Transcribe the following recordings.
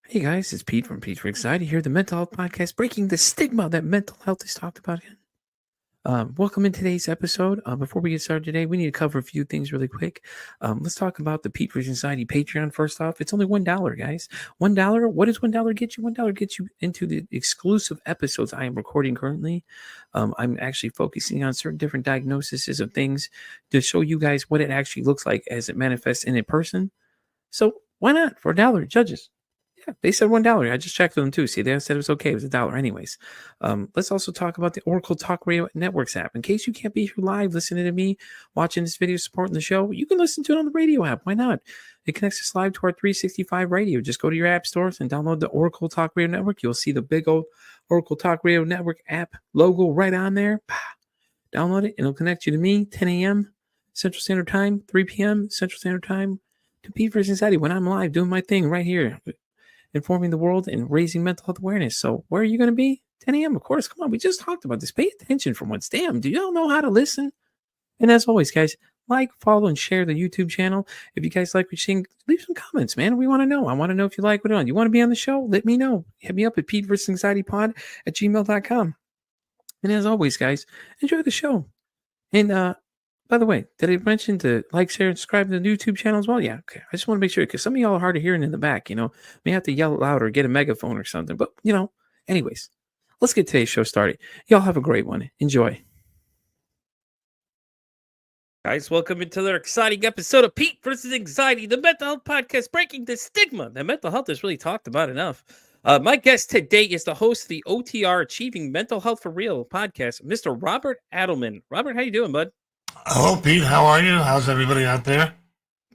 Hey guys, it's Pete from Pete for Anxiety here, the mental health podcast, breaking the stigma that mental health is talked about again. Welcome in today's episode. Before we get started today, we need to cover a few things really quick. Let's talk about the Pete for Anxiety Patreon first off. It's only $1, guys. $1. What does $1 get you? $1 gets you into the exclusive episodes I am recording currently. I'm actually focusing on certain different diagnoses of things to show you guys what it actually looks like as it manifests in a person. So why not for $1, judges? Yeah, they said $1. I just checked with them too. See, they said it was okay. It was $1 anyways. Let's also talk about the Oracle Talk Radio Networks app. In case you can't be here live listening to me, watching this video, supporting the show, you can listen to it on the radio app. Why not? It connects us live to our 365 radio. Just go to your app stores and download the Oracle Talk Radio Network. You'll see the big old Oracle Talk Radio Network app logo right on there. Download it, and it'll connect you to me, 10 a.m. Central Standard Time, 3 p.m. Central Standard Time, to Pete for Anxiety when I'm live doing my thing right here, informing the world and raising mental health awareness. So where are you going to be? 10 a.m. Of course. Come on. We just talked about this. Pay attention for once. Damn. Do y'all know how to listen? And as always, guys, like, follow, and share the YouTube channel. If you guys like what you're seeing, leave some comments, man. We want to know. I want to know if you like what you're on. You want to be on the show? Let me know. Hit me up at PeteVersusAnxietyPod@gmail.com. And as always, guys, enjoy the show. And by the way, did I mention to like, share, and subscribe to the YouTube channel as well? Yeah, okay. I just want to make sure because some of y'all are hard of hearing in the back, may have to yell louder, get a megaphone or something. But, anyways, let's get today's show started. Y'all have a great one. Enjoy. Guys, welcome into another exciting episode of Pete versus Anxiety, the mental health podcast, breaking the stigma that mental health is really talked about enough. My guest today is the host of the OTR-Achieving Mental Health for Real podcast, Mr. Robert Adleman. Robert, how you doing, bud? Hello, Pete. How are you? How's everybody out there?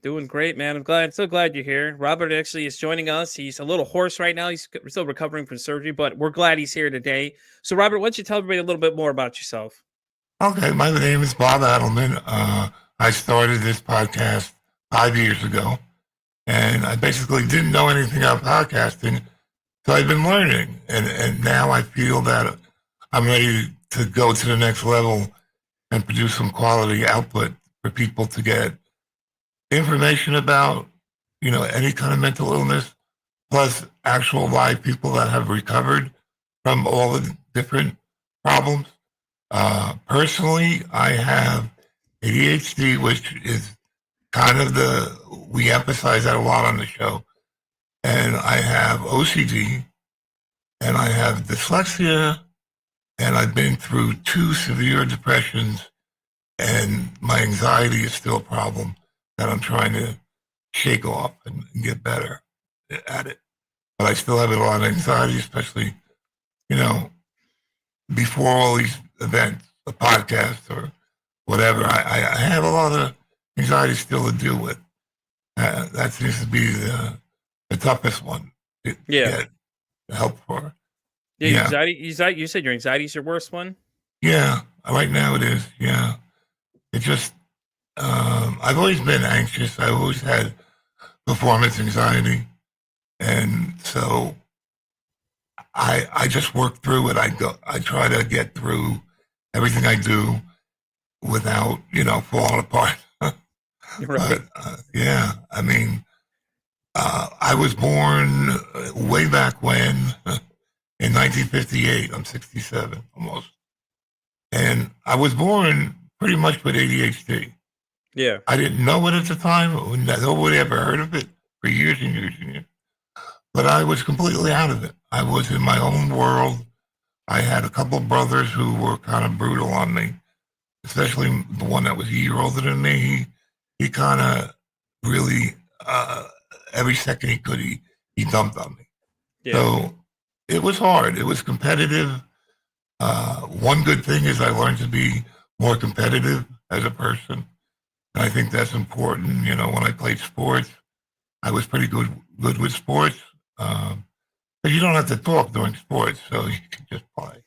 Doing great, man. I'm so glad you're here. Robert actually is joining us. He's a little hoarse right now. He's still recovering from surgery, but we're glad he's here today. So, Robert, why don't you tell everybody a little bit more about yourself? Okay, my name is Bob Adleman. I started this podcast 5 years ago, and I basically didn't know anything about podcasting, so I've been learning, and now I feel that I'm ready to go to the next level and produce some quality output for people to get information about, any kind of mental illness, plus actual live people that have recovered from all the different problems. Personally, I have ADHD, which is kind of we emphasize that a lot on the show. And I have OCD, and I have dyslexia, and I've been through 2 severe depressions, and my anxiety is still a problem that I'm trying to shake off and get better at it. But I still have a lot of anxiety, especially, before all these events, a podcast or whatever. I have a lot of anxiety still to deal with. That seems to be the toughest one to get help for. Yeah, anxiety. You said your anxiety is your worst one? Yeah, right now it is. Yeah. It just, I've always been anxious. I've always had performance anxiety. And so I just work through it. I try to get through everything I do without, falling apart. Right. But, yeah, I mean, I was born way back when, in 1958. I'm 67 almost. And I was born pretty much with ADHD. Yeah. I didn't know it at the time. Nobody ever heard of it for years and years and years. But I was completely out of it. I was in my own world. I had a couple of brothers who were kind of brutal on me, especially the one that was a year older than me. He kind of really, every second he could, he dumped on me. Yeah. So it was hard. It was competitive. One good thing is I learned to be more competitive as a person. And I think that's important. When I played sports, I was pretty good with sports. But you don't have to talk during sports, so you can just play.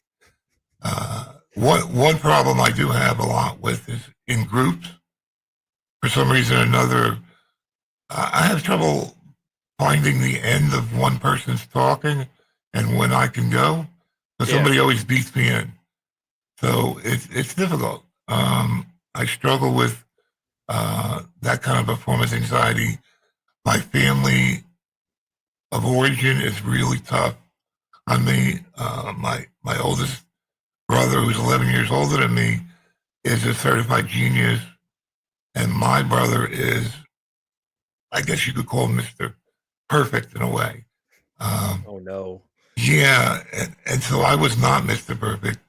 One problem I do have a lot with is in groups. For some reason or another, I have trouble finding the end of one person's talking and when I can go. So somebody always beats me in. So it's difficult. I struggle with that kind of performance anxiety. My family of origin is really tough on me. My oldest brother, who's 11 years older than me, is a certified genius, and my brother is, I guess you could call him Mr. Perfect in a way. Oh no. Yeah, and so I was not Mr. Perfect.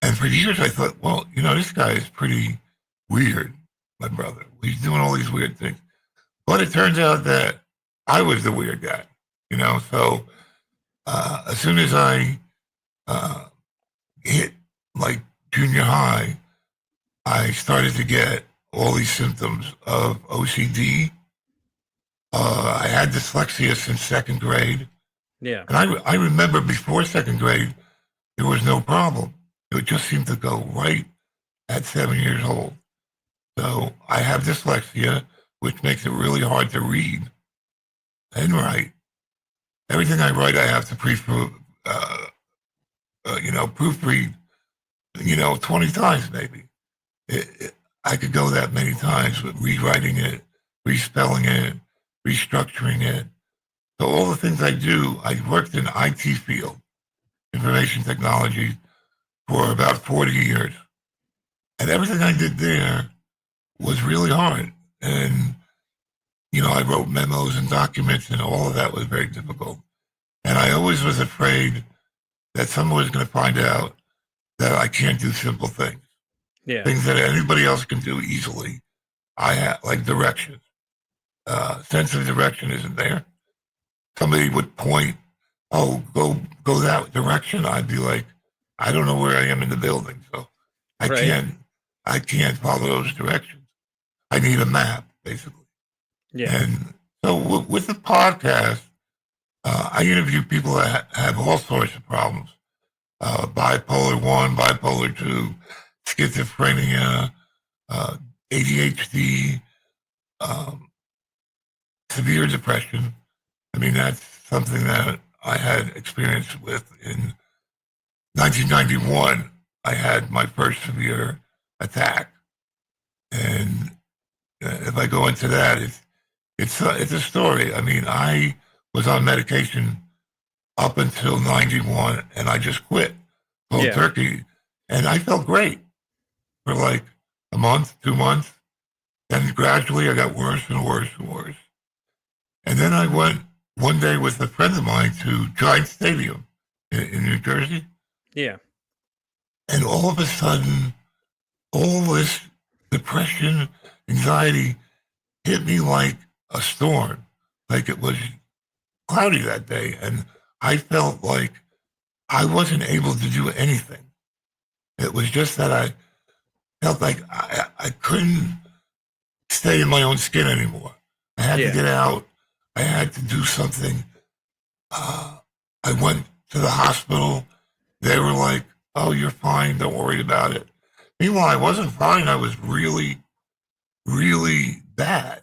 And for years I thought, well, this guy is pretty weird, my brother. He's doing all these weird things. But it turns out that I was the weird guy, So as soon as I hit like junior high, I started to get all these symptoms of OCD. I had dyslexia since second grade. Yeah. And I remember before second grade, there was no problem. It just seemed to go right at 7 years old. So I have dyslexia, which makes it really hard to read and write. Everything I write, I have to proofread, 20 times maybe. I could go that many times with rewriting it, respelling it, restructuring it. So all the things I do, I worked in IT field, information technology, for about 40 years. And everything I did there was really hard. And, I wrote memos and documents, and all of that was very difficult. And I always was afraid that someone was going to find out that I can't do simple things. Yeah. Things that anybody else can do easily. I have, like directions. Sense of direction isn't there. Somebody would point, oh, go that direction. I'd be like, I don't know where I am in the building, so I can't follow those directions. I need a map, basically. Yeah. And so with the podcast, I interview people that have all sorts of problems. Bipolar 1, bipolar 2, schizophrenia, ADHD, severe depression. I mean, that's something that I had experience with in 1991. I had my first severe attack. And if I go into that, it's a story. I mean, I was on medication up until 91, and I just quit cold turkey. And I felt great for like a month, 2 months. Then gradually I got worse and worse and worse. And then I went one day with a friend of mine to Giant Stadium in New Jersey. Yeah. And all of a sudden, all this depression, anxiety hit me like a storm. Like it was cloudy that day. And I felt like I wasn't able to do anything. It was just that I felt like I couldn't stay in my own skin anymore. I had to get out. I had to do something. I went to the hospital. They were like, oh, you're fine. Don't worry about it. Meanwhile, I wasn't fine. I was really, really bad.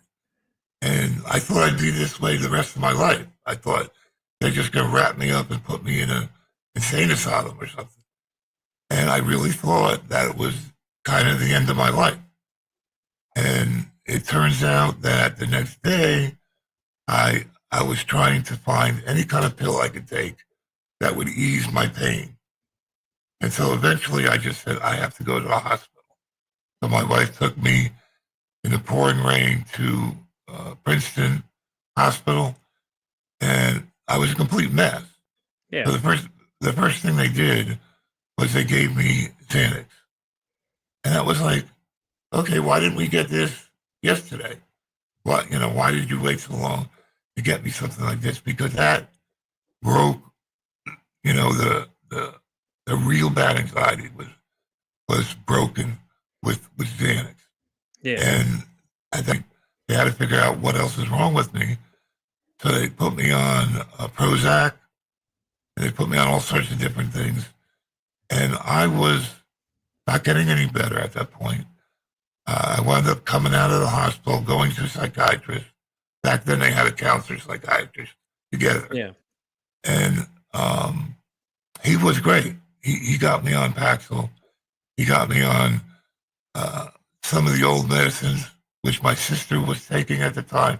And I thought I'd be this way the rest of my life. I thought they're just going to wrap me up and put me in an insane asylum or something. And I really thought that it was kind of the end of my life. And it turns out that the next day, I was trying to find any kind of pill I could take that would ease my pain. And so eventually I just said, I have to go to the hospital. So my wife took me in the pouring rain to Princeton Hospital, and I was a complete mess. Yeah. So the first thing they did was they gave me Xanax. And that was like, okay, why didn't we get this yesterday? Why did you wait so long to get me something like this? Because that broke, the real bad anxiety was broken with Xanax. Yeah. And I think they had to figure out what else is wrong with me. So they put me on Prozac, and they put me on all sorts of different things. And I was not getting any better at that point. I wound up coming out of the hospital, going to a psychiatrist. Back then they had a counselor psychiatrist together. Yeah. And he was great. He got me on Paxil. He got me on some of the old medicines, which my sister was taking at the time.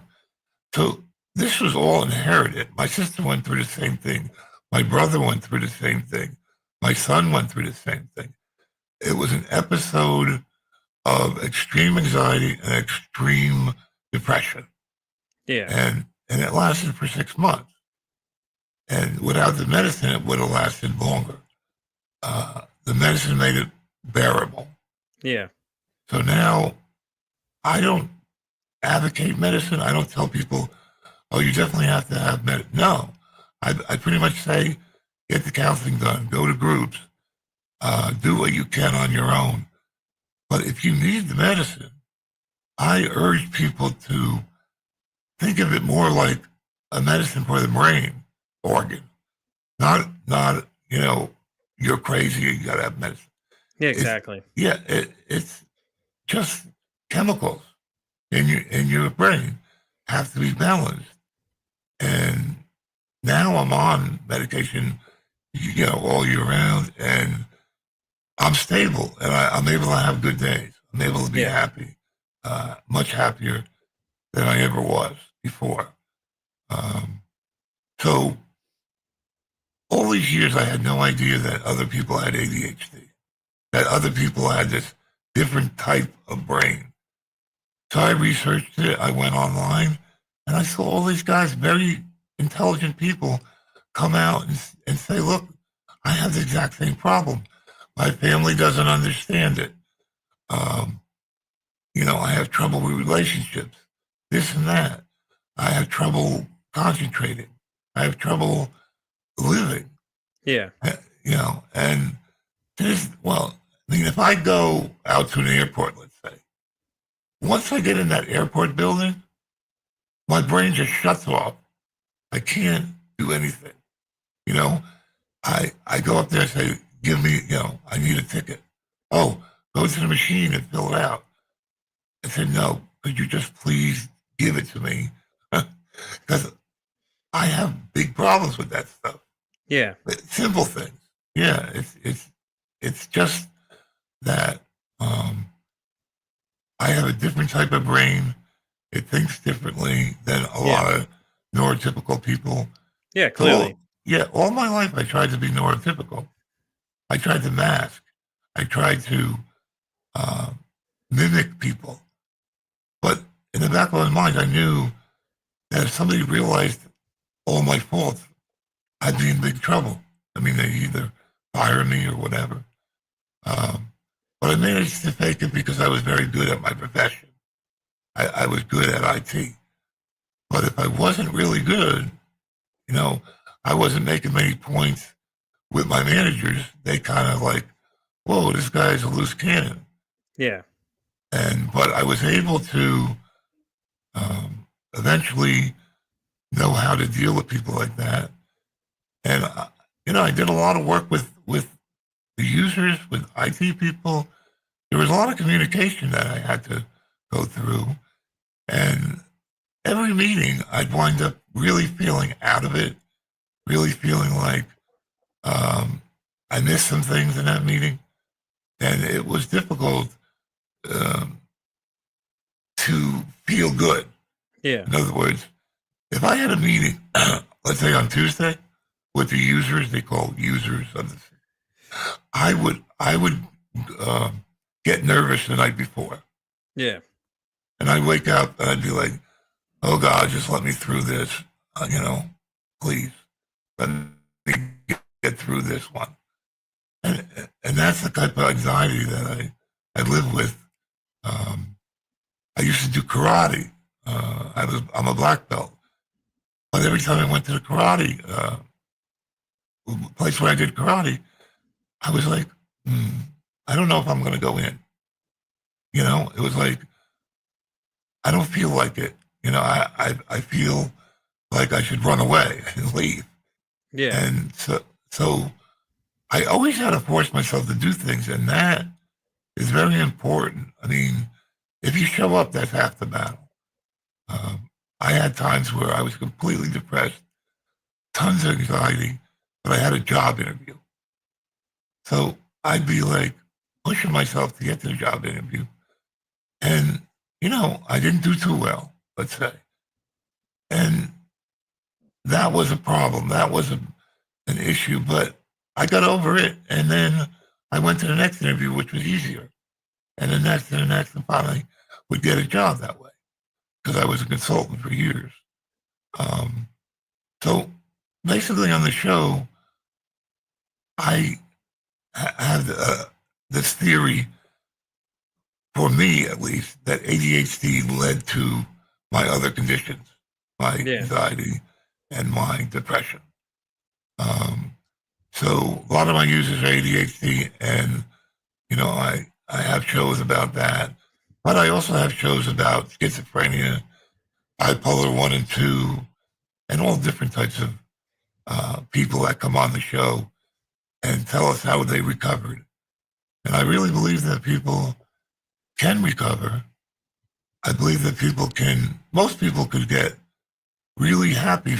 So this was all inherited. My sister went through the same thing. My brother went through the same thing. My son went through the same thing. It was an episode of extreme anxiety and extreme depression. Yeah. And it lasted for 6 months. And without the medicine, it would have lasted longer. The medicine made it bearable. Yeah. So now I don't advocate medicine. I don't tell people, oh, you definitely have to have medicine. No, I pretty much say, get the counseling done, go to groups, do what you can on your own. But if you need the medicine, I urge people to think of it more like a medicine for the brain organ, not you're crazy, you got to have medicine. Yeah, exactly. It's just chemicals in your brain have to be balanced. And now I'm on medication, all year round, and I'm stable, and I'm able to have good days. I'm able to be happy, much happier than I ever was before. So all these years, I had no idea that other people had ADHD, that other people had this different type of brain. So I researched it. I went online, and I saw all these guys, very intelligent people, come out and say, look, I have the exact same problem. My family doesn't understand it. I have trouble with relationships, this and that. I have trouble concentrating. I have trouble living. Yeah. And if I go out to an airport, let's say, once I get in that airport building, my brain just shuts off. I can't do anything. I go up there and say, give me, I need a ticket. Oh, go to the machine and fill it out. I said, no, could you just please give it to me? Because I have big problems with that stuff. Yeah. Simple things. Yeah, it's just that I have a different type of brain. It thinks differently than a lot of neurotypical people. Yeah, clearly. So, all my life I tried to be neurotypical. I tried to mask. I tried to mimic people. But in the back of my mind, I knew that if somebody realized all my faults, I'd be in big trouble. I mean, they either fire me or whatever. But I managed to fake it because I was very good at my profession. I was good at IT. But if I wasn't really good, I wasn't making many points with my managers. They kind of like, whoa, this guy's a loose cannon. Yeah. But I was able to eventually know how to deal with people like that. And, I did a lot of work with the users, with IT people. There was a lot of communication that I had to go through. And every meeting, I'd wind up really feeling out of it, really feeling like I missed some things in that meeting. And it was difficult to feel good. Yeah. In other words, if I had a meeting, let's say on Tuesday, with the users, they call users of the, I would get nervous the night before. Yeah. And I'd wake up and I'd be like, oh God, just let me through this, please let me get through this one. And that's the type of anxiety that I live with. I used to do karate. I'm a black belt. But every time I went to the karate place where I did karate, I was like, I don't know if I'm going to go in. It was like, I don't feel like it. I feel like I should run away and leave. Yeah. And so I always had to force myself to do things, and that is very important. I mean, if you show up, that's half the battle. I had times where I was completely depressed, tons of anxiety, but I had a job interview. So I'd be like pushing myself to get to the job interview. And, I didn't do too well, let's say. And that was a problem. That was an issue, but I got over it. And then I went to the next interview, which was easier. And the next and the next, and finally would get a job that way because I was a consultant for years. So basically on the show, I have this theory, for me at least, that ADHD led to my other conditions, my Yeah. anxiety and my depression. So a lot of my users are ADHD, and I have shows about that, but I also have shows about schizophrenia, bipolar 1 and 2, and all different types of people that come on the show and tell us how they recovered. And I really believe that people can recover. I believe that most people could get really happy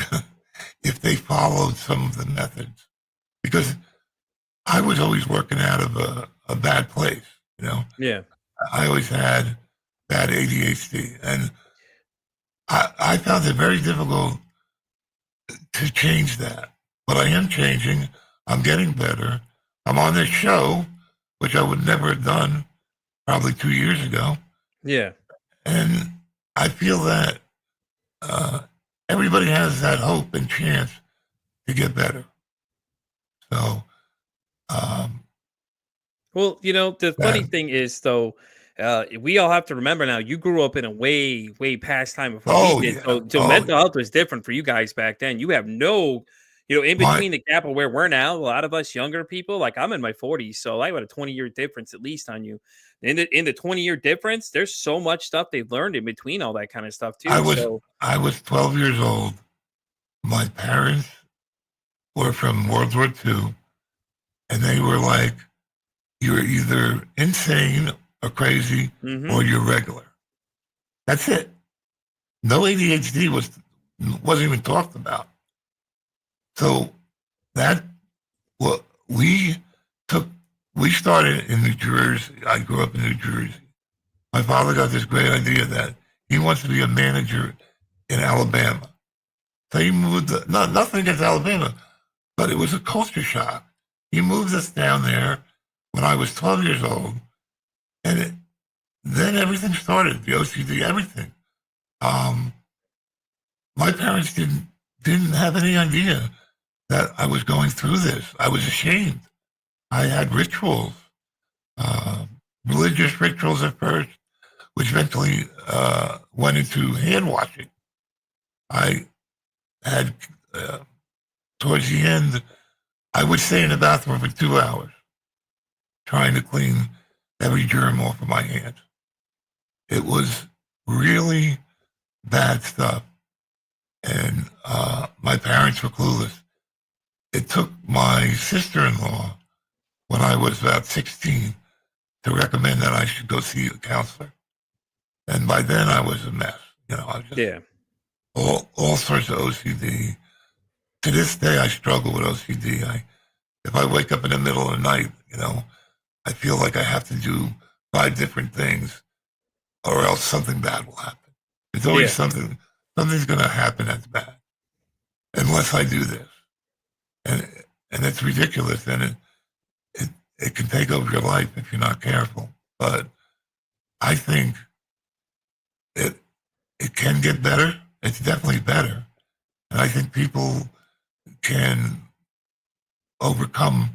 if they followed some of the methods. Because I was always working out of a bad place, Yeah. I always had bad ADHD. And I found it very difficult to change that. But I am changing. I'm getting better. I'm on this show, which I would never have done probably 2 years ago. Yeah. And I feel that everybody has that hope and chance to get better. So, Well, the funny that, thing is, though, we all have to remember now. You grew up in a way, way past time before we did. yeah. So mental health was different for you guys back then. You have no, in My, between the gap of where we're now. A lot of us younger people, like I'm in my 40s, so I got a 20-year difference at least on you. In the 20-year difference, there's so much stuff they've learned in between all that kind of stuff I too. was, So I was 12 years old. My parents were from World War II, and they were like, "You're either insane or crazy, or you're regular." That's it. No ADHD wasn't even talked about. So that what we started in New Jersey. I grew up in New Jersey. My father got this great idea that he wants to be a manager in Alabama. So he moved. Nothing against Alabama, but it was a culture shock. He moved us down there when I was 12 years old, and then everything started. The OCD, everything. My parents didn't have any idea that I was going through this. I was ashamed. I had rituals, uh, religious rituals at first, which eventually went into hand washing. I had, towards the end, I would stay in the bathroom for 2 hours trying to clean every germ off of my hands. It was really bad stuff. And my parents were clueless. It took my sister-in-law when I was about 16 to recommend that I should go see a counselor. And by then I was a mess. I was just yeah, all sorts of OCD. To this day, I struggle with OCD. If I wake up in the middle of the night, I feel like I have to do 5 different things, or else something bad will happen. It's always something's going to happen that's bad, unless I do this, and it's ridiculous, and it can take over your life if you're not careful. But I think it can get better. It's definitely better, and I think people can overcome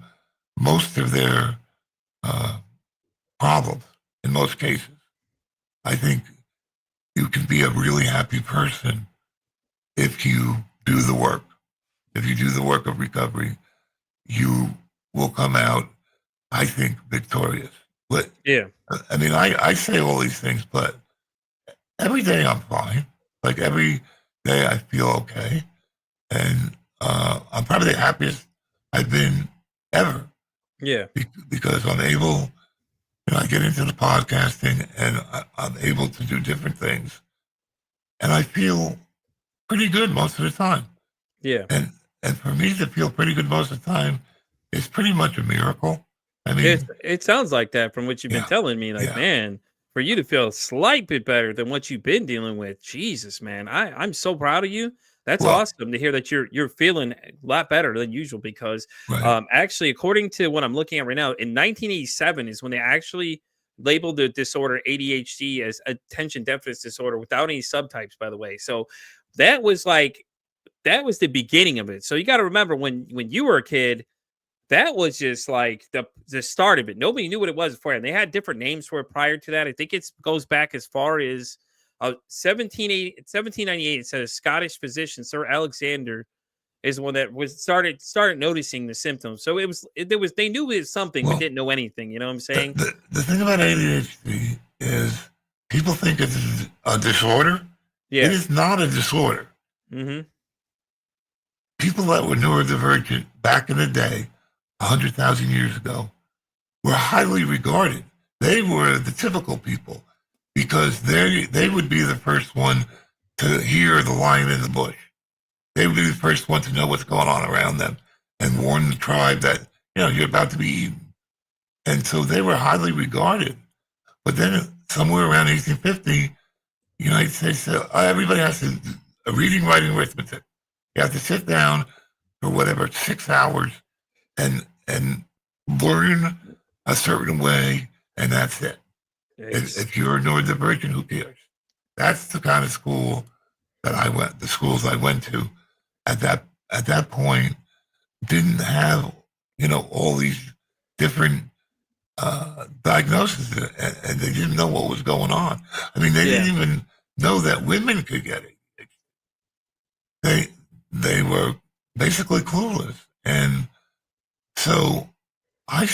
most of their problems in most cases. I think you can be a really happy person if you do the work. If you do the work of recovery, you will come out, I think, victorious. But yeah. I mean, I say all these things, but every day I'm fine. Like every day I feel okay, and I'm probably the happiest I've been ever. Yeah. Because I'm able, I get into the podcasting, and I'm able to do different things, and I feel pretty good most of the time. Yeah. And for me to feel pretty good most of the time is pretty much a miracle. I mean, It sounds like that from what you've been yeah, telling me. Like, yeah. man, for you to feel a slight bit better than what you've been dealing with, Jesus, man, I'm so proud of you. That's Well, awesome to hear that you're feeling a lot better than usual because right. actually, according to what I'm looking at right now, in 1987 is when they actually labeled the disorder ADHD as attention deficit disorder without any subtypes, by the way. So that was like that was the beginning of it. So you got to remember when you were a kid, that was just like the start of it. Nobody knew what it was before, and they had different names for it prior to that. I think it goes back as far as 1798. It said a Scottish physician, Sir Alexander, is the one that was started noticing the symptoms. So there was they knew it was something, but Well, didn't know anything. You know what I'm the, saying? the, the thing about ADHD is people think it's a disorder. It Yeah. is not a disorder. Mm-hmm. People that were neurodivergent back in the day, 100,000 years ago, were highly regarded. They were the typical people because they would be the first one to hear the lion in the bush. They would be the first one to know what's going on around them and warn the tribe that, you're about to be eaten. And so they were highly regarded. But then somewhere around 1850, the United States said, everybody has to reading, writing, arithmetic. You have to sit down for whatever 6 hours and learn a certain way, and that's it. It's If you're a neurodivergent, who cares? That's the kind of school that I went. The schools I went to at that point didn't have all these different diagnoses, and they didn't know what was going on. I mean, they yeah, didn't even know that women could get it. They they were basically clueless, and so I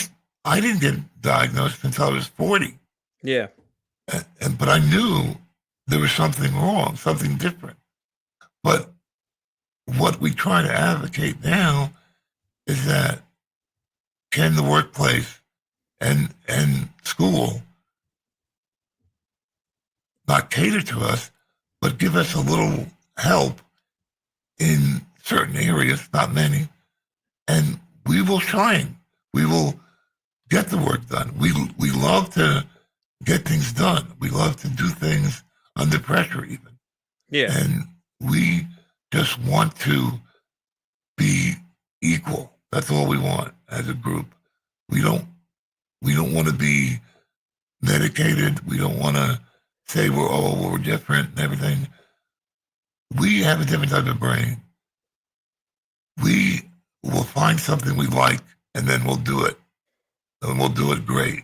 I didn't get diagnosed until I was 40, yeah, but I knew there was something wrong, something different. But what we try to advocate now is that can the workplace and school not cater to us, but give us a little help in certain areas, not many, and we will shine. We will get the work done. We love to get things done. We love to do things under pressure, even, yeah, and we just want to be equal. That's all we want as a group. We don't we don't want to be medicated. We don't want to say we're different and everything. We have a different type of brain. We will find something we like and then we'll do it. And we'll do it great.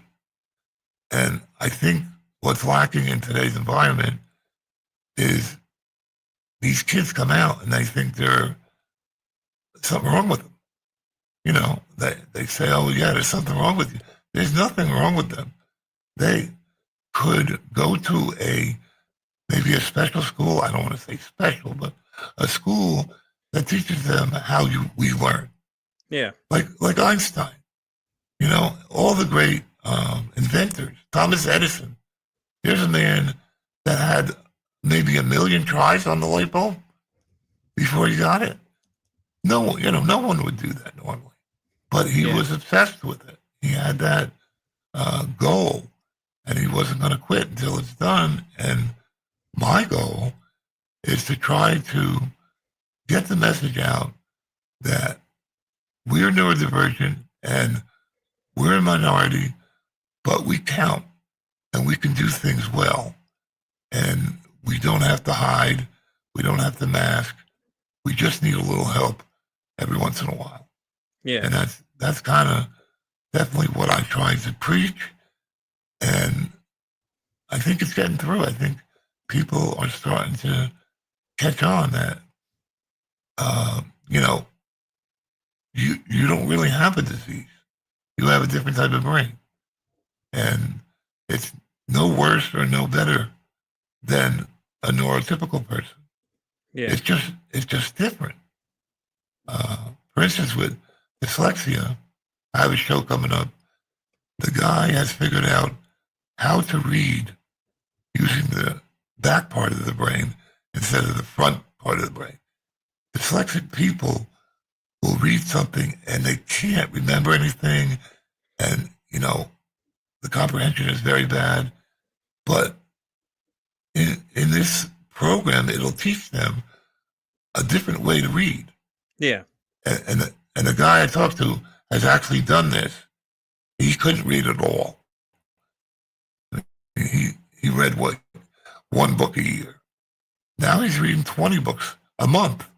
And I think what's lacking in today's environment is these kids come out and they think there's something wrong with them. They say, oh, yeah, there's something wrong with you. There's nothing wrong with them. They could go to maybe a special school. I don't want to say special, but a school that teaches them how we learn. yeah, Like Einstein, all the great inventors. Thomas Edison. Here's a man that had maybe 1,000,000 tries on the light bulb before he got it. No one would do that normally, but he yeah, was obsessed with it. He had that goal, and he wasn't going to quit until it's done. And my goal is to try to get the message out that we're neurodivergent and we're a minority, but we count and we can do things well. And we don't have to hide. We don't have to mask. We just need a little help every once in a while. yeah, And that's kind of definitely what I try to preach. And I think it's getting through. I think people are starting to catch on that, uh, you know, you don't really have a disease. You have a different type of brain. And it's no worse or no better than a neurotypical person. yeah, It's just different. For instance, with dyslexia, I have a show coming up. The guy has figured out how to read using the back part of the brain instead of the front part of the brain. Dyslexic people will read something and they can't remember anything, and the comprehension is very bad. But in this program, it'll teach them a different way to read. Yeah. And the guy I talked to has actually done this. He couldn't read at all. He read one book a year. Now he's reading 20 books a month.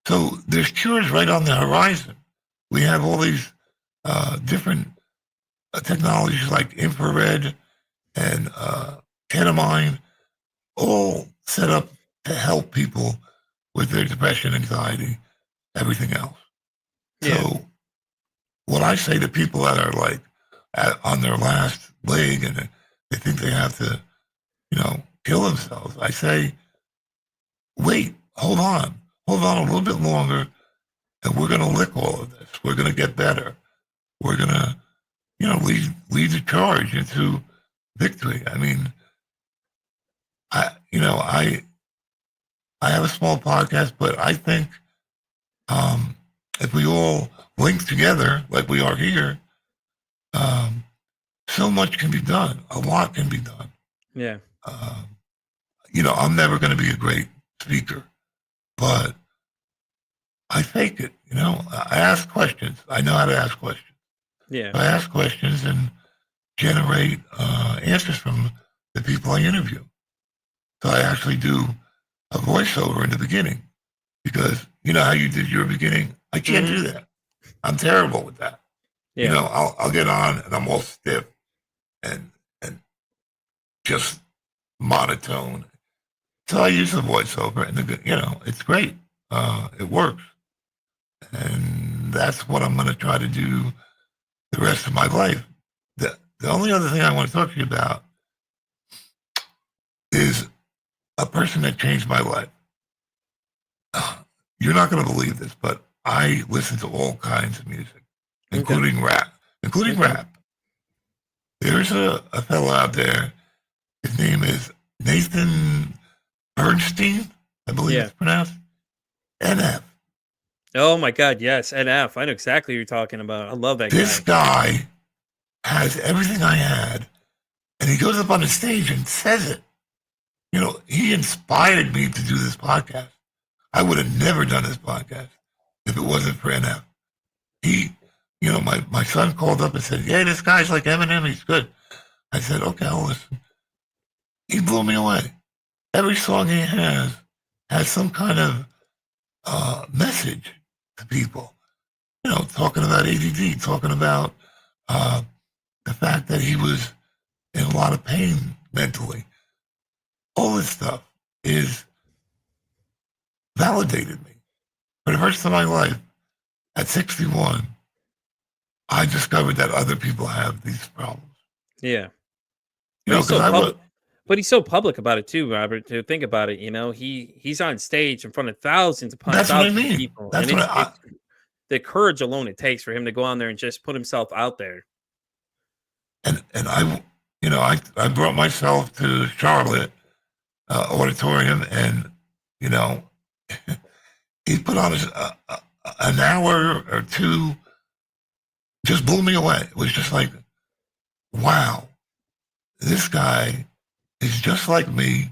So there's cures right on the horizon. We have all these different technologies like infrared and ketamine, all set up to help people with their depression, anxiety, everything else. Yeah. So what I say to people that are like on their last leg and they think they have to, kill themselves, I say, wait, hold on a little bit longer, and we're going to lick all of this. We're going to get better. We're going to, lead the charge into victory. I mean, I have a small podcast, but I think if we all link together like we are here, so much can be done. A lot can be done. Yeah. I'm never going to be a great speaker, but I fake it. I ask questions. I know how to ask questions. Yeah. I ask questions and generate answers from the people I interview. So I actually do a voiceover in the beginning because you know how you did your beginning? I can't do that. I'm terrible with that. Yeah. I'll get on and I'm all stiff and just monotone. So I use the voiceover and it's great. It works. And that's what I'm going to try to do the rest of my life. The only other thing I want to talk to you about is a person that changed my life. You're not going to believe this, but I listen to all kinds of music, including rap. There's a fellow out there. His name is Nathan Bernstein, I believe it's pronounced. NF. Oh my God, yes, NF. I know exactly what you're talking about. I love that guy. This guy has everything I had, and he goes up on the stage and says it. He inspired me to do this podcast. I would have never done this podcast if it wasn't for NF. My son called up and said, "Yeah, this guy's like Eminem. He's good." I said, "Okay, I'll listen." He blew me away. Every song he has some kind of message to people. Talking about ADD, talking about the fact that he was in a lot of pain mentally. All this stuff is validated me. For the first time in my life, at 61, I discovered that other people have these problems. Yeah. Because but he's so public about it too, Robert. To think about it, he's on stage in front of thousands upon thousands of people. That's and it's the courage alone it takes for him to go on there and just put himself out there. And I brought myself to Charlotte auditorium, and he put on an hour or two, just blew me away. It was just like, wow, this guy is just like me.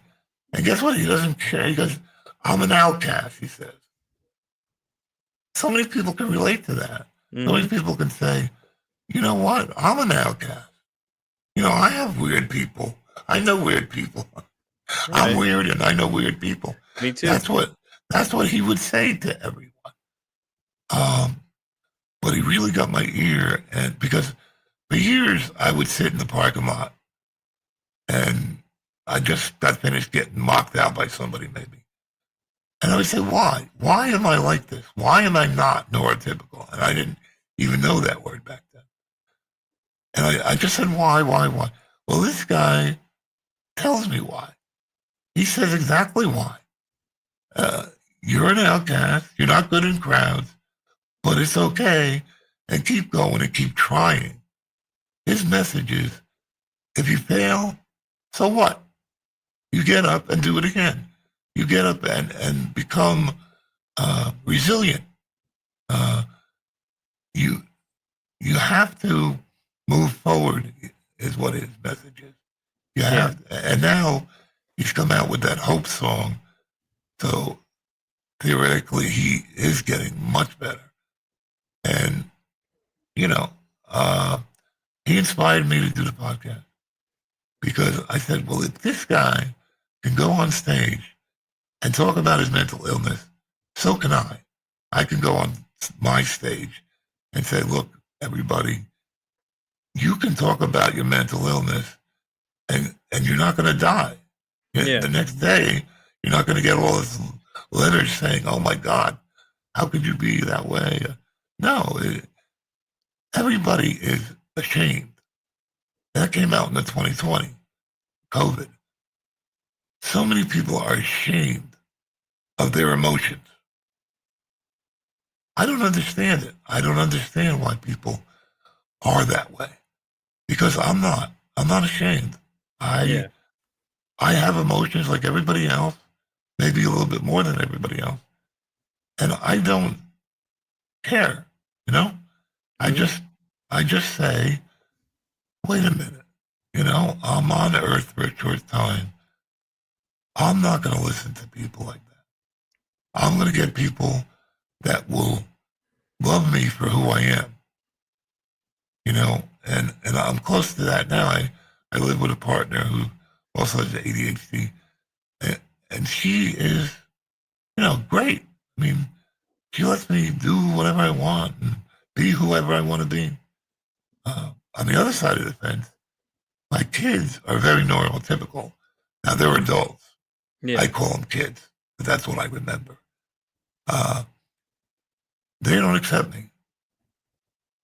And guess what? He doesn't care. He goes, "I'm an outcast," he says. So many people can relate to that. So many people can say, "You know what? I'm an outcast. I have weird people. I know weird people. Right. I'm weird and I know weird people." Me too. That's what he would say to everyone. But he really got my ear, and because for years I would sit in the parking lot and I just got finished getting mocked out by somebody maybe. And I would say, why? Why am I like this? Why am I not neurotypical? And I didn't even know that word back then. And I just said, why? Well, this guy tells me why. He says exactly why. You're an outcast. You're not good in crowds, but it's okay. And keep going and keep trying. His message is, if you fail, so what? You get up and do it again. You get up and become resilient. You have to move forward, is what his message is. You have, and now he's come out with that hope song, So theoretically, he is getting much better. And, you know, uh, he inspired me to do the podcast because I said, well, if this guy can go on stage and talk about his mental illness, so can I. I can go on my stage and say, look, everybody, you can talk about your mental illness and you're not going to die. Yeah. The next day, you're not going to get all this letters saying, oh my God, how could you be that way? No, everybody is ashamed. That came out in the 2020, COVID. So many people are ashamed of their emotions. I don't understand it. I don't understand why people are that way because I'm not. I'm not ashamed. I Yeah. I have emotions like everybody else, maybe a little bit more than everybody else, and I don't care. You know, I Mhm. just I just say, wait a minute. I'm on Earth for a short time. I'm not going to listen to people like that. I'm going to get people that will love me for who I am. And I'm close to that now. I live with a partner who also has ADHD, and she is, great. I mean, she lets me do whatever I want and be whoever I want to be. On the other side of the fence, my kids are very neurotypical. Now they're adults. I Yeah. call them kids, but that's what I remember. Uh, they don't accept me.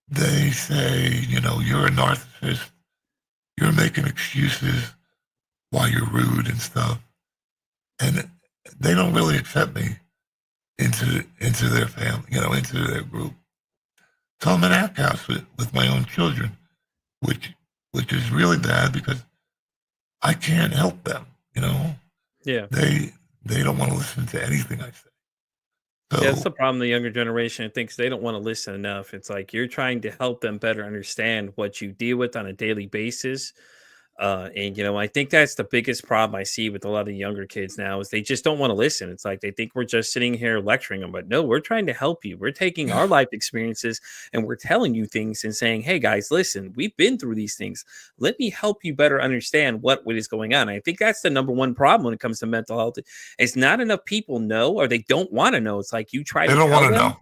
They say, you're a narcissist. You're making excuses why you're rude and stuff. And they don't really accept me into their family, into their group. So I'm an outcast with my own children, which which is really bad because I can't help them. Yeah. They they don't want to listen to anything I say. Yeah, that's So the problem. The younger generation thinks they don't want to listen enough. It's like you're trying to help them better understand what you deal with on a daily basis. And I think that's the biggest problem I see with a lot of younger kids now is they just don't want to listen. It's like they think we're just sitting here lecturing them, but no, we're trying to help you. We're taking yeah, our life experiences and we're telling you things and saying, "Hey guys, listen, we've been through these things. Let me help you better understand what is going on." I think that's the number one problem when it comes to mental health. It's not enough people know or they don't want to know. It's like you try they to don't tell want to them, know.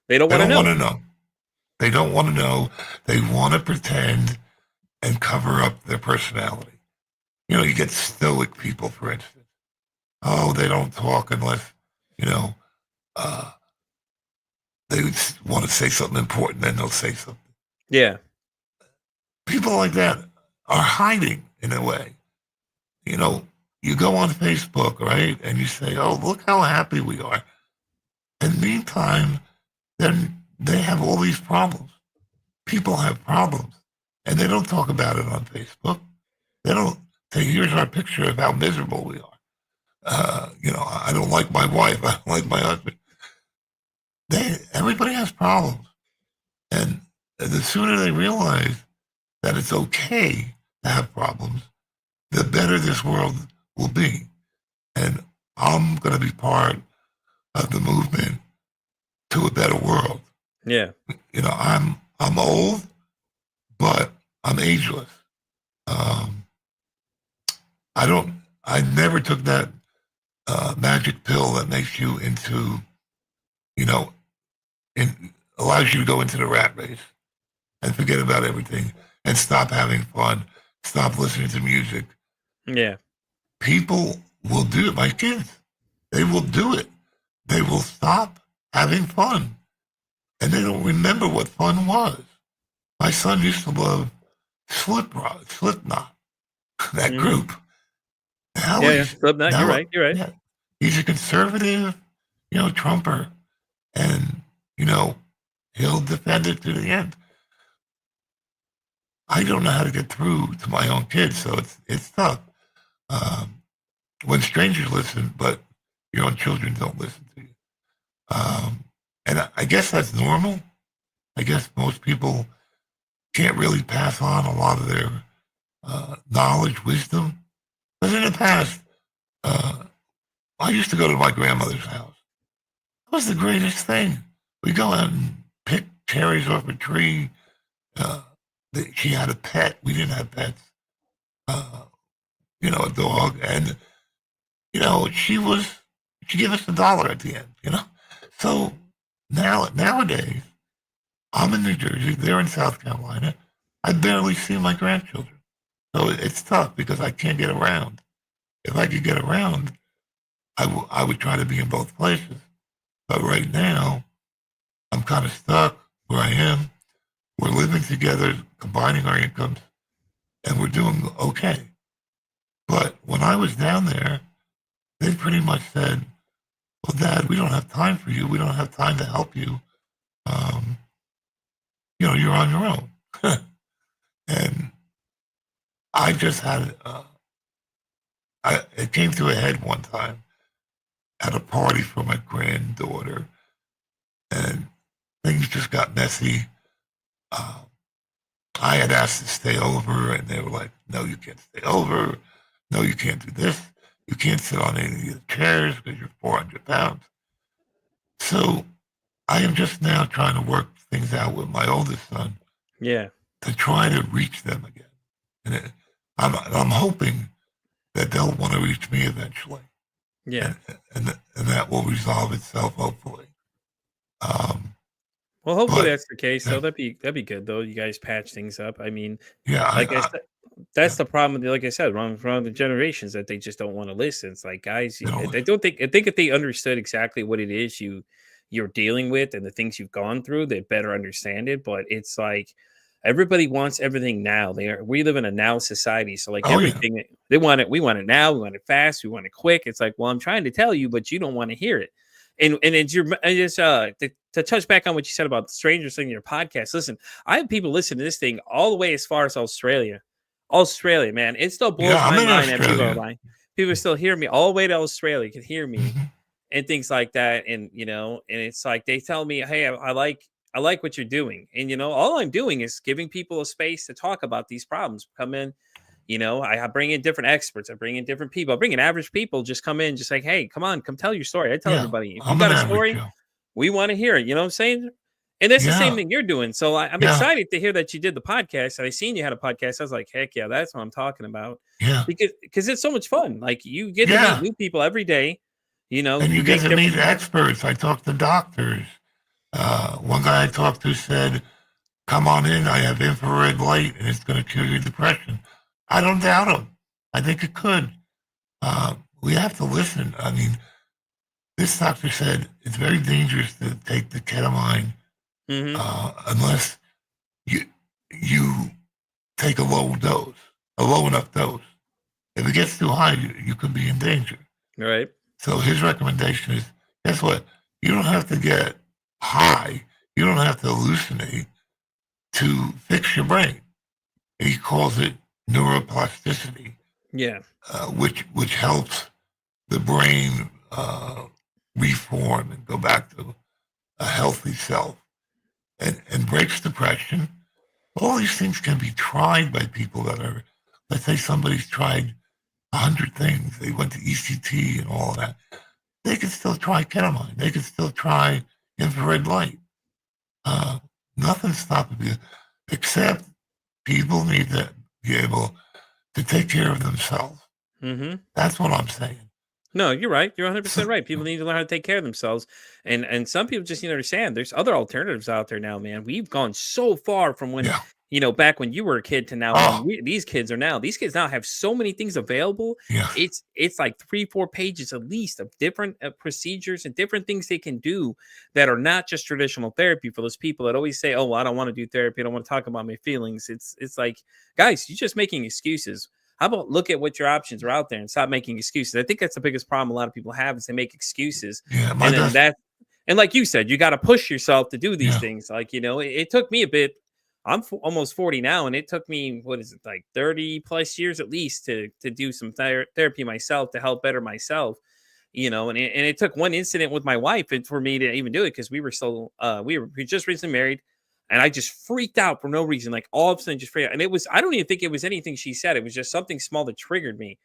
they don't They want to don't want know. to know. They don't want to know. They want to pretend and cover up their personality. You get stoic people, for instance. Oh, they don't talk unless, you know, uh, they want to say something important, then they'll say something. Yeah. People like that are hiding in a way. You know, you go on Facebook, right, and you say, oh, look how happy we are. And meantime, then they have all these problems. People have problems, and they don't talk about it on Facebook. They don't say, here's our picture of how miserable we are. I don't like my wife. I don't like my husband. Everybody has problems. And the sooner they realize that it's okay to have problems, the better this world will be. And I'm going to be part of the movement to a better world. Yeah. I'm old, but I'm ageless. Um, I never took that magic pill that makes you into, you know, allows you to go into the rat race and forget about everything and stop having fun, stop listening to music. Yeah. People will do it. My kids, they will do it. They will stop having fun and they don't remember what fun was. My son used to love Slipknot, that Hmm. group. Now Yeah. Yeah. he's Slipknot. You're now right. You're right. yeah, he's a conservative, Trumper, and you know he'll defend it to the end. I don't know how to get through to my own kids, so it's tough. Um, when strangers listen, but your own children don't listen to you. And I guess that's normal. I guess most people can't really pass on a lot of their knowledge, wisdom. But in the past, uh, I used to go to my grandmother's house. It was the greatest thing. We go out and pick cherries off a tree. Uh, she had a pet. We didn't have pets. Uh, a dog, and she gave us $1 at the end. So nowadays, I'm in New Jersey. They're in South Carolina. I barely see my grandchildren, so it's tough because I can't get around. If I could get around, I would try to be in both places. But right now, I'm kind of stuck where I am. We're living together, combining our incomes, and we're doing okay. But when I was down there, they pretty much said, "Well, Dad, we don't have time for you. We don't have time to help you. Um, you're on your own." And I just had it came to a head one time at a party for my granddaughter, and things just got messy. Uh, I had asked to stay over, and they were like, "No, you can't stay over. No, you can't do this. You can't sit on any of the chairs because you're 400 pounds." So I am just now trying to work things out with my oldest son. Yeah. To try to reach them again. And I'm hoping that they'll want to reach me eventually. Yeah. And that will resolve itself, hopefully. Well, hopefully that's the case. So that'd be good though. You guys patch things up. I mean, yeah, like I said, that's the problem. Like I said, wrong the generations that they just don't want to listen. It's like, guys, they don't think. I think if they understood exactly what it is you're dealing with and the things you've gone through, they better understand it. But it's like everybody wants everything now. We live in a now society, so like everything they want it. We want it now. We want it fast. We want it quick. It's like, well, I'm trying to tell you, but you don't want to hear it. And it's to touch back on what you said about strangers in your podcast. Listen, I have people listen to this thing all the way as far as Australia. Australia, man, it still blows my mind that people are lying. People still hear me all the way to Australia, can hear me and things like that. And and it's like they tell me, hey, I like what you're doing. And all I'm doing is giving people a space to talk about these problems. Come in. I bring in different experts. I bring in different people. I bring in average people. Just come in, just like, hey, come on, come tell your story. I tell everybody, if you got a story, we want to hear it. You know what I'm saying? And that's the same thing you're doing. So I'm excited to hear that you did the podcast. I seen you had a podcast. I was like, heck yeah, that's what I'm talking about. Yeah. Because it's so much fun. Like you get to meet new people every day. And you get to meet experts. I talk to doctors. One guy I talked to said, "Come on in. I have infrared light, and it's going to cure your depression." I don't doubt him. I think it could. We have to listen. I mean, this doctor said it's very dangerous to take the ketamine unless you take a low enough dose. If it gets too high, you could be in danger. Right. So his recommendation is, guess what? You don't have to get high. You don't have to hallucinate to fix your brain. He calls it neuroplasticity. Yeah. Which helps the brain reform and go back to a healthy self and breaks depression. All these things can be tried by people that are, let's say somebody's tried 100 things. They went to ECT and all of that. They can still try ketamine. They can still try infrared light. Nothing's stopping you, except people need to be able to take care of themselves. That's what I'm saying. No, you're right. You're 100% right. People need to learn how to take care of themselves. And some people just need to understand there's other alternatives out there now, man. We've gone so far from when, back when you were a kid to now these kids are now. These kids now have so many things available. Yeah. It's like 3-4 pages at least of different procedures and different things they can do that are not just traditional therapy for those people that always say, oh, well, I don't want to do therapy. I don't want to talk about my feelings. It's like, guys, you're just making excuses. How about look at what your options are out there and stop making excuses? I think that's the biggest problem a lot of people have is they make excuses. Yeah, and like you said, you got to push yourself to do these things. Like, it took me a bit. I'm almost 40 now, and it took me, what is it, like 30 plus years at least to do some therapy myself to help better myself. And it took one incident with my wife for me to even do it because we were just recently married. And I just freaked out for no reason. Like all of a sudden just freaked out. And I don't even think it was anything she said. It was just something small that triggered me.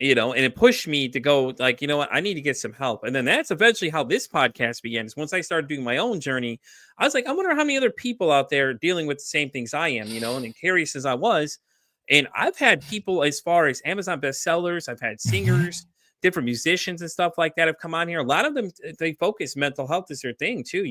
and it pushed me to go like, you know what, I need to get some help. And then that's eventually how this podcast began. Is once I started doing my own journey, I was like, I wonder how many other people out there dealing with the same things I am, and then curious as I was. And I've had people as far as Amazon bestsellers, I've had Hmm. singers, different musicians and stuff like that have come on here. A lot of them, they focus mental health as their thing too,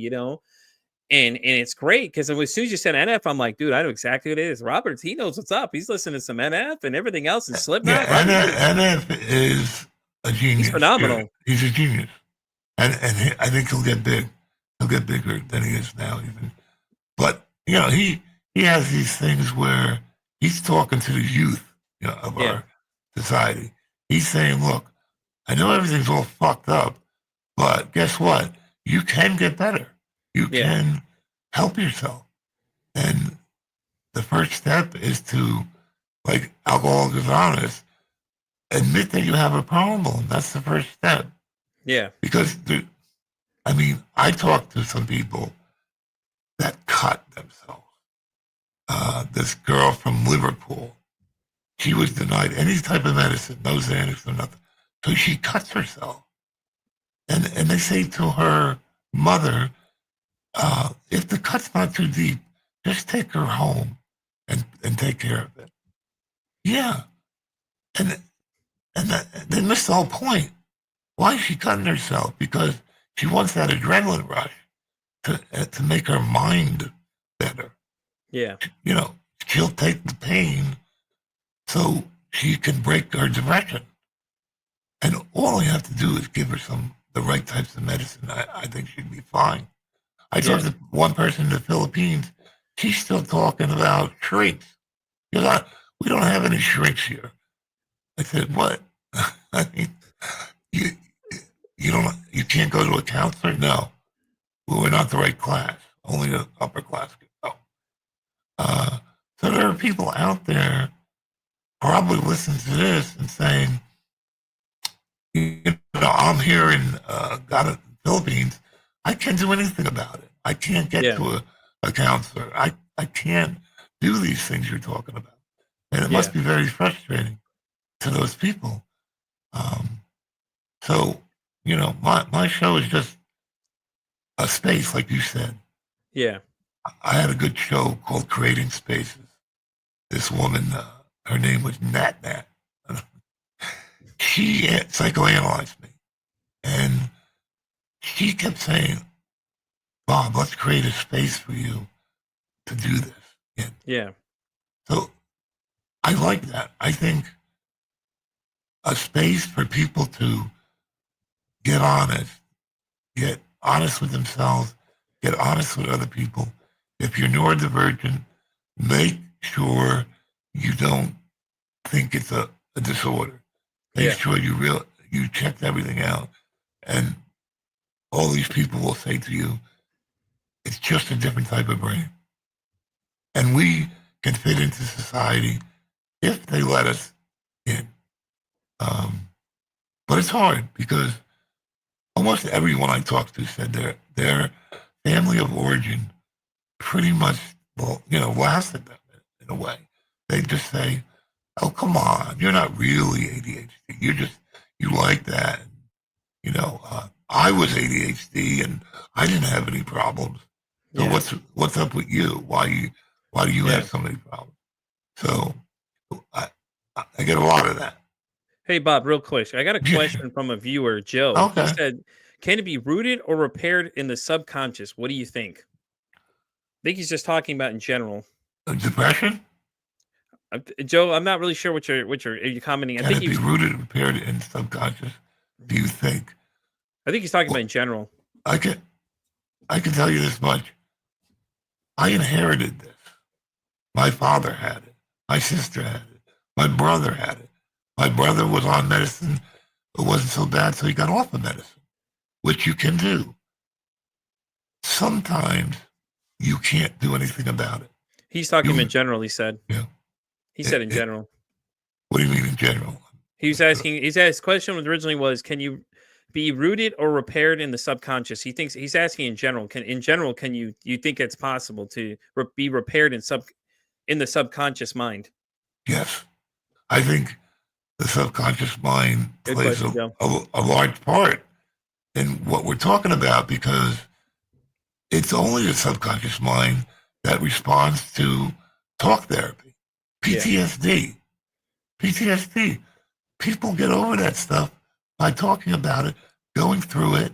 and it's great because as soon as you said NF, I'm like, dude, I know exactly what it is. Roberts, he knows what's up. He's listening to some NF and everything else and Yeah, Slipknot. Roberts, NF is a he's genius. Yeah, phenomenal. he's a genius, I think he'll get big. He'll get bigger than he is now, even. But he has these things where he's talking to the youth, of Yeah, our society. He's saying, "Look, I know everything's all fucked up, but guess what? You can get better. You yeah, can help yourself, and the first step is to, like Alcoholics Anonymous, admit that you have a problem. That's the first step. yeah, Because, I talked to some people that cut themselves. This girl from Liverpool, she was denied any type of medicine, no Xanax, no nothing. So she cuts herself. And they say to her mother, if the cut's not too deep, just take her home and take care of it. Yeah. And, they missed the whole point. Why is she cutting herself? Because she wants that adrenaline rush to make her mind better. yeah, You know, she'll take the pain so she can break her depression. And all you have to do is give her the right types of medicine. I think she'd be fine. I yeah, talked to one person in the Philippines. She's still talking about shrinks. You know, we don't have any shrinks here. I said, what? I mean, you you can't go to a counselor? No, we're not the right class. Only the upper class can go. Uh, so there are people out there probably listening to this and saying, I'm here in Philippines. I can't do anything about it. I can't get yeah, to a counselor. I can't do these things you're talking about. And it yeah, must be very frustrating to those people. Um, so, my show is just a space, like you said. yeah, I had a good show called Creating Spaces. This woman, her name was Nat Nat. She psychoanalyzed me. And she kept saying, Bob, let's create a space for you to do this. And yeah, so I like that. I think a space for people to get honest with themselves, get honest with other people. If you're neurodivergent, make sure you don't think it's a disorder. Make yeah, sure you checked everything out. And all these people will say to you, it's just a different type of brain. And we can fit into society if they let us in. Um, but it's hard because almost everyone I talked to said their family of origin pretty much, lasted them in a way. They just say, "Oh, come on, you're not really ADHD. You like that." I was ADHD and I didn't have any problems. So yeah, what's up with you? Why do you yeah. have so many problems? So I I get a lot of that. Hey, Bob, real quick. I got a Yeah. question from a viewer, Joe. He Okay. said, can it be rooted or repaired in the subconscious? What do you think? I think he's just talking about in general. Depression? Joe, I'm not really sure what you're are you commenting. I Can think it he be was rooted and repaired in subconscious? Do you think? I think he's talking about Well, in general. I can I can tell you this much. I inherited this. My father had it. My sister had it. My brother had it. My brother was on medicine. It wasn't so bad, so he got off of medicine, which you can do. Sometimes you can't do anything about it. He's talking You, in general, he said. you know, He said in general. what do you mean in general? His question was originally was, can you be rooted or repaired in the subconscious? He's asking in general. Can you think it's possible to be repaired in the subconscious mind? Yes. I think the subconscious mind Good plays question, Joe. a large part in what we're talking about, because it's only the subconscious mind that responds to talk therapy. Yeah. PTSD. People get over that stuff by talking about it, going through it,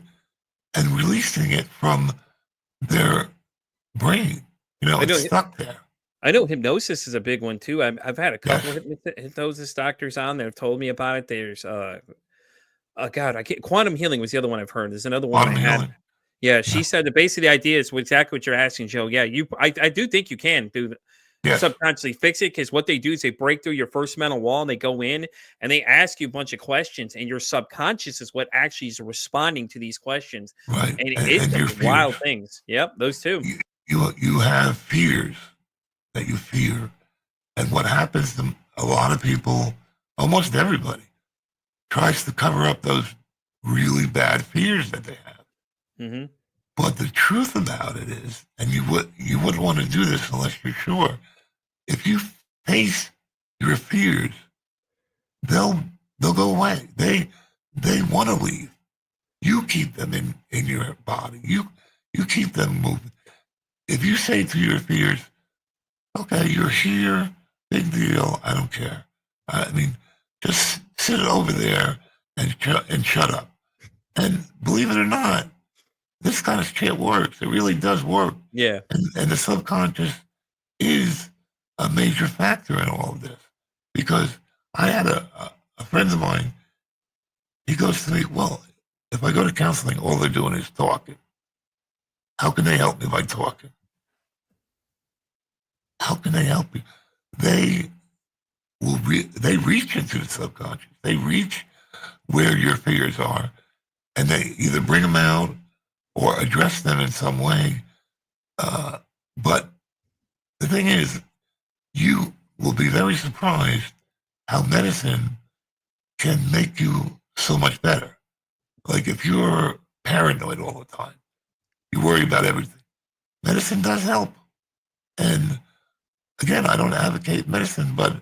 and releasing it from their brain. I It's know. stuck there. I know hypnosis is a big one too. I've had a couple Yes. of hypnosis doctors on that have told me about it. There's God, I can't. Quantum healing was the other one I've heard. There's another one Quantum I had. healing. Yeah, she Yeah. said that basically the idea is exactly what you're asking, Joe. Yeah, I do think you can Yes. subconsciously fix it, because what they do is they break through your first mental wall and they go in and they ask you a bunch of questions, and your subconscious is what actually is responding to these questions, Right. and it And does your fears. wild things. Yep, those two. You have fears that you fear. And what happens to a lot of people, almost everybody, tries to cover up those really bad fears that they have. Hmm. But the truth about it is, and you wouldn't want to do this unless you're sure, if you face your fears, they'll go away. They want to leave. You keep them in your body. You keep them moving. If you say to your fears, okay, you're here, big deal, I don't care. I mean, just sit over there and shut up. And believe it or not, this kind of shit works. It really does work. Yeah. And the subconscious is a major factor in all of this. Because I had a friend of mine, he goes to me, well, if I go to counseling, all they're doing is talking. How can they help me by talking? How can they help you? They they reach into the subconscious. They reach where your fears are, and they either bring them out or address them in some way. But the thing is, you will be very surprised how medicine can make you so much better. Like if you're paranoid all the time, you worry about everything. Medicine does help. And again, I don't advocate medicine, but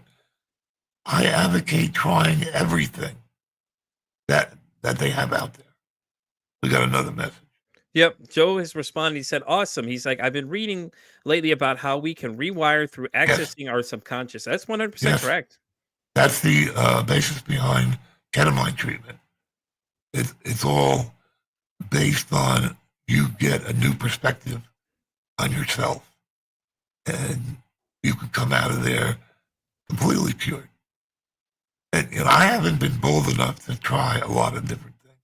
I advocate trying everything that they have out there. We got another message. Yep. Joe has responded. He said, awesome. He's like, I've been reading lately about how we can rewire through Yes, accessing our subconscious. That's 100% yes. correct. That's the basis behind ketamine treatment. It's all based on you get a new perspective on yourself, and you can come out of there completely cured. And I haven't been bold enough to try a lot of different things.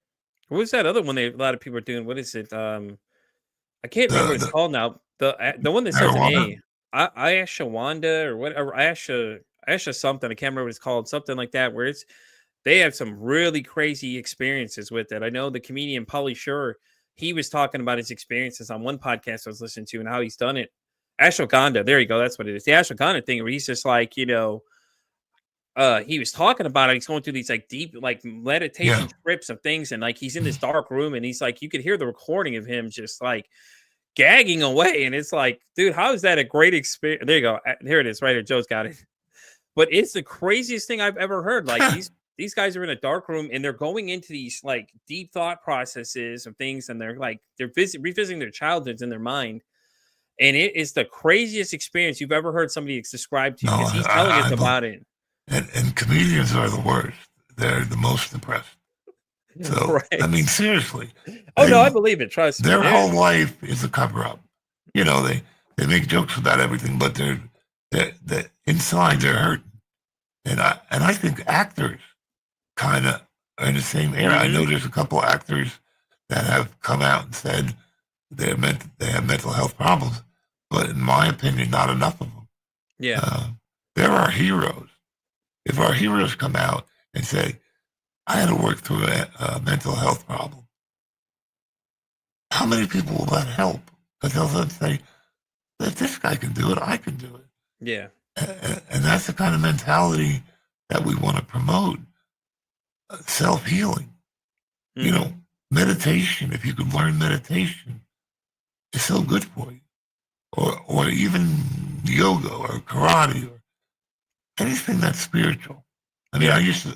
What was that other one that a lot of people are doing? What is it? I can't remember what it's The called now. The one that starts an marijuana. A. Ayashawanda or whatever. Ayasha something. I can't remember what it's called. Something like that. Where they have some really crazy experiences with it. I know the comedian Pauly Shore, he was talking about his experiences on one podcast I was listening to and how he's done it. Ashwagandha, there you go. That's what it is. The ashwagandha thing where he's just like, he was talking about it. He's going through these like deep, like Yeah. meditation trips of things, and like he's in this dark room, and he's like, you could hear the recording of him just like gagging away, and it's like, dude, how is that a great experience? There you go. Here it is, right here. Joe's got it. But it's the craziest thing I've ever heard. Like these guys are in a dark room and they're going into these like deep thought processes of things, and they're revisiting their childhoods in their mind. And it is the craziest experience you've ever heard somebody describe to No, you, because he's telling us I about it. and comedians are the worst. They're the most depressed. So I Right. mean, seriously, Oh no, I they believe it. Trust me. their whole life is a cover up. They make jokes about everything, but they're inside they're hurting. And I think actors kind of are in the same era. I Hmm. know there's a couple actors that have come out and said they have mental health problems, but in my opinion, not enough of them. Yeah. Uh, they're our heroes. If our heroes come out and say, "I had to work through a mental health problem," how many people will that help? Because they'll then say, "If this guy can do it, I can do it." Yeah. And that's the kind of mentality that we want to promote. Self healing. You Hmm. know, meditation. If you could learn meditation, it's so good for you. Or even yoga or karate or anything that's spiritual. I mean, Yeah. I used to,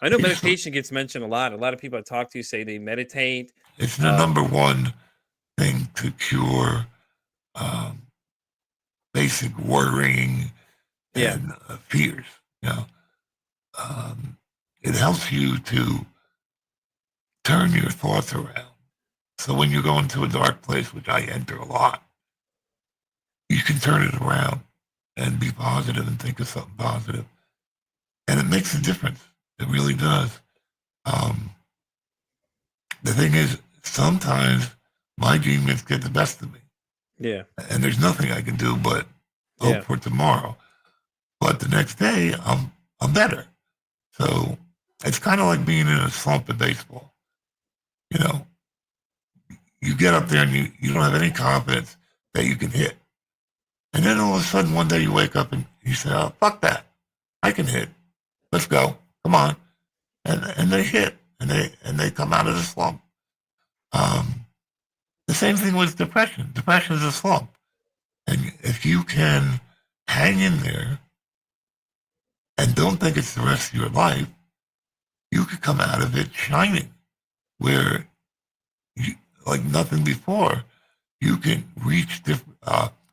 I know I used to, meditation gets mentioned a lot. A lot of people I talk to say they meditate. it's the Um, number one thing to cure um, basic worrying yeah, and fears. You know, um, it helps you to turn your thoughts around. So when you go into a dark place, which I enter a lot, you can turn it around and be positive and think of something positive. And it makes a difference. It really does. Um, the thing is, sometimes my demons get the best of me. yeah, And there's nothing I can do but hope yeah, for tomorrow. But the next day, I'm better. So it's kind of like being in a slump in baseball. You know, you get up there and you don't have any confidence that you can hit. And then all of a sudden, one day you wake up and you say, oh, fuck that. I can hit. Let's go. Come on. And they hit and they come out of the slump. Um, the same thing with depression. Depression is a slump. And if you can hang in there and don't think it's the rest of your life, you could come out of it shining where you, like nothing before, you can reach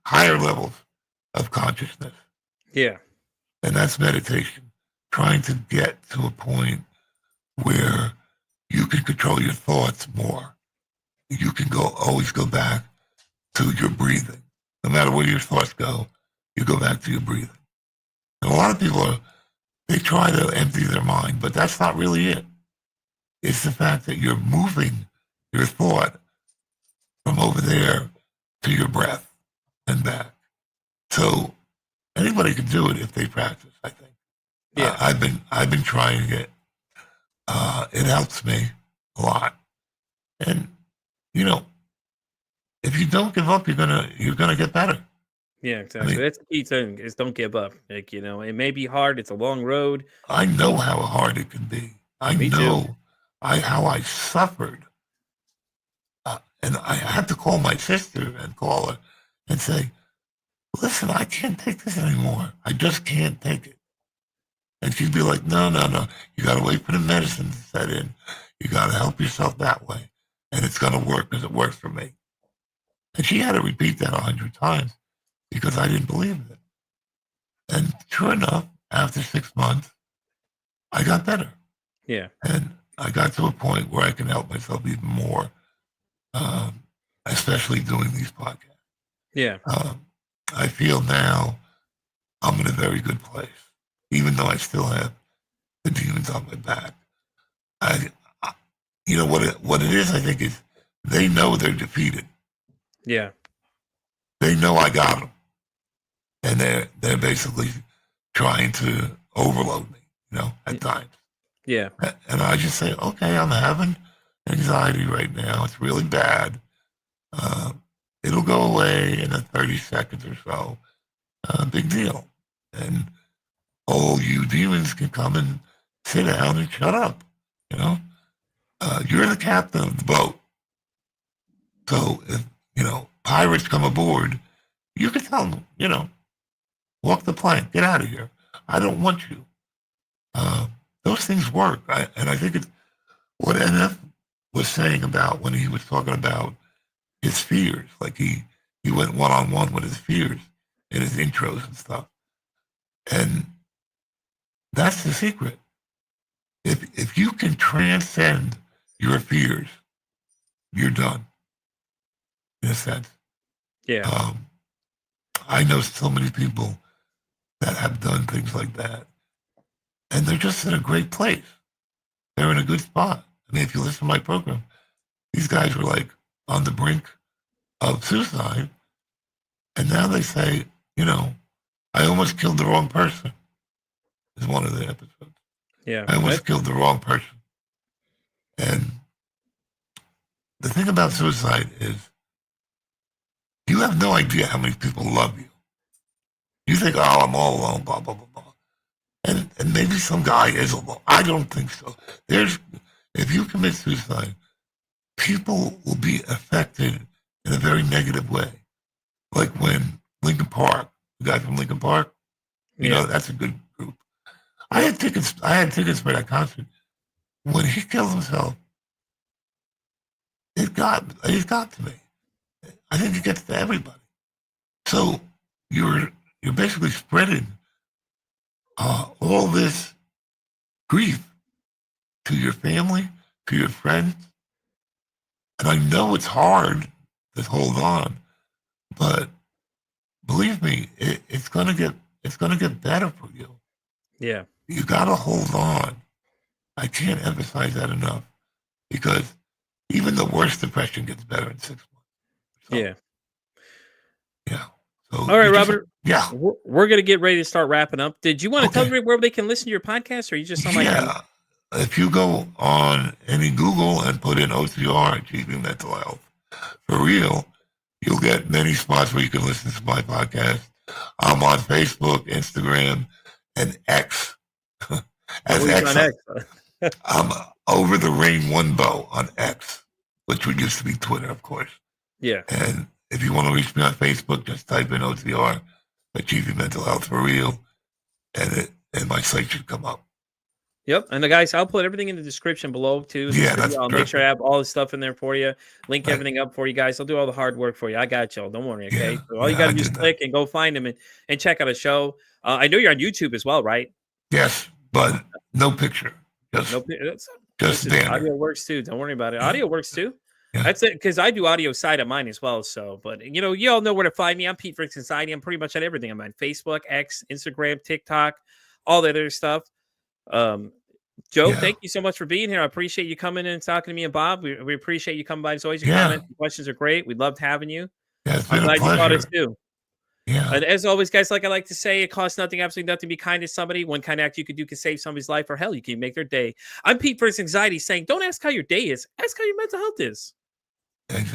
higher levels of consciousness. yeah, And that's meditation, trying to get to a point where you can control your thoughts more. You can always go back to your breathing. No matter where your thoughts go, you go back to your breathing. And a lot of people they try to empty their mind, but that's not really it. It's the fact that you're moving your thought from over there to your breath and back. So anybody can do it if they practice, I think. yeah, I've been trying it. It helps me a lot. And you know, if you don't give up, you're gonna get better. yeah. I Exactly. mean, That's the key thing is don't give up. Like it may be hard. It's a long road. I know how hard it can be. I Me too. know how I suffered, and I had to call my sister and call her and say, "Listen, I can't take this anymore. I just can't take it." And she'd be like, "No, no, no. You got to wait for the medicine to set in. You got to help yourself that way, and it's gonna work because it works for me." And she had to repeat that 100 times because I didn't believe it. And sure enough, after 6 months, I got better. Yeah, And I got to a point where I can help myself even more, um, especially doing these podcasts. yeah, Um, I feel now I'm in a very good place, even though I still have the demons on my back. I you know what it is. I think is they know they're defeated. yeah, They know I got them, and they're basically trying to overload me. At y- times. yeah, And I just say, okay, I'm having anxiety right now. It's really bad. Uh, it'll go away in 30 seconds or so. Big deal. And all you demons can come and sit down and shut up. You know, you're the captain of the boat. So if, pirates come aboard, you can tell them, walk the plank, get out of here. I don't want you. Those things work. And I think it's what NF was saying about when he was talking about his fears. Like he went one on one with his fears in his intros and stuff. And that's the secret. If you can transcend your fears, you're done. In a sense, yeah, um, I know so many people that have done things like that, and they're just in a great place. They're in a good spot. I mean, if you listen to my program, these guys were like on the brink of suicide, and now they say, I almost killed the wrong person. Is one of the episodes. yeah. I almost killed the wrong person. And the thing about suicide is you have no idea how many people love you. You think, oh, I'm all alone, blah, blah, blah, blah. And maybe some guy is alone. I don't think so. If you commit suicide, people will be affected in a very negative way. Like when Lincoln Park, the guy from Lincoln Park, Yeah, that's a good group. I had tickets. I had tickets for that concert. When he killed himself, it got to me. I think it gets to everybody. So you're basically spreading all this grief to your family, to your friends, and I know it's hard to hold on, but believe me, it's gonna get better for you. Yeah. You gotta hold on. I can't emphasize that enough because even the worst depression gets better in 6 months. So, Yeah. yeah. So All right, Robert. Yeah. We're going to get ready to start wrapping up. Did you want to tell Okay. everybody where they can listen to your podcast, or you just sound like Yeah. If you go on any Google and put in OTR-Achieving Mental Health, for real, you'll get many spots where you can listen to my podcast. I'm on Facebook, Instagram, and X. As X, on X? I'm Over the Rain One Bow on X, which would used to be Twitter, of course. Yeah. And if you want to reach me on Facebook, just type in OTR, Achieving Mental Health for Real, and my site should come up. Yep. And the guys, I'll put everything in the description below too. Yeah, that's I'll make sure I have all the stuff in there for you. Link everything up for you guys. I'll do all the hard work for you. I got y'all. Don't worry. Okay. Yeah, So all you got to do is click and go find them and check out a show. I know you're on YouTube as well, right? Yes, but no picture. Just audio works too. Don't worry about it. Audio works too. Yeah. That's it, because I do audio side of mine as well. So, but you all know where to find me. I'm Pete Frick's Anxiety. I'm pretty much at everything. I'm on Facebook, X, Instagram, TikTok, all that other stuff. Joe, thank you so much for being here. I appreciate you coming in and talking to me and Bob. We appreciate you coming by as always. Your comments and questions are great. We loved having you. Yeah, I'm glad you brought us too. Yeah. And as always, guys, like I like to say, it costs nothing, absolutely nothing to be kind to somebody. One kind act you could do can save somebody's life, or hell, you can make their day. I'm Pete Frick's Anxiety saying, don't ask how your day is. Ask how your mental health is. Exactly.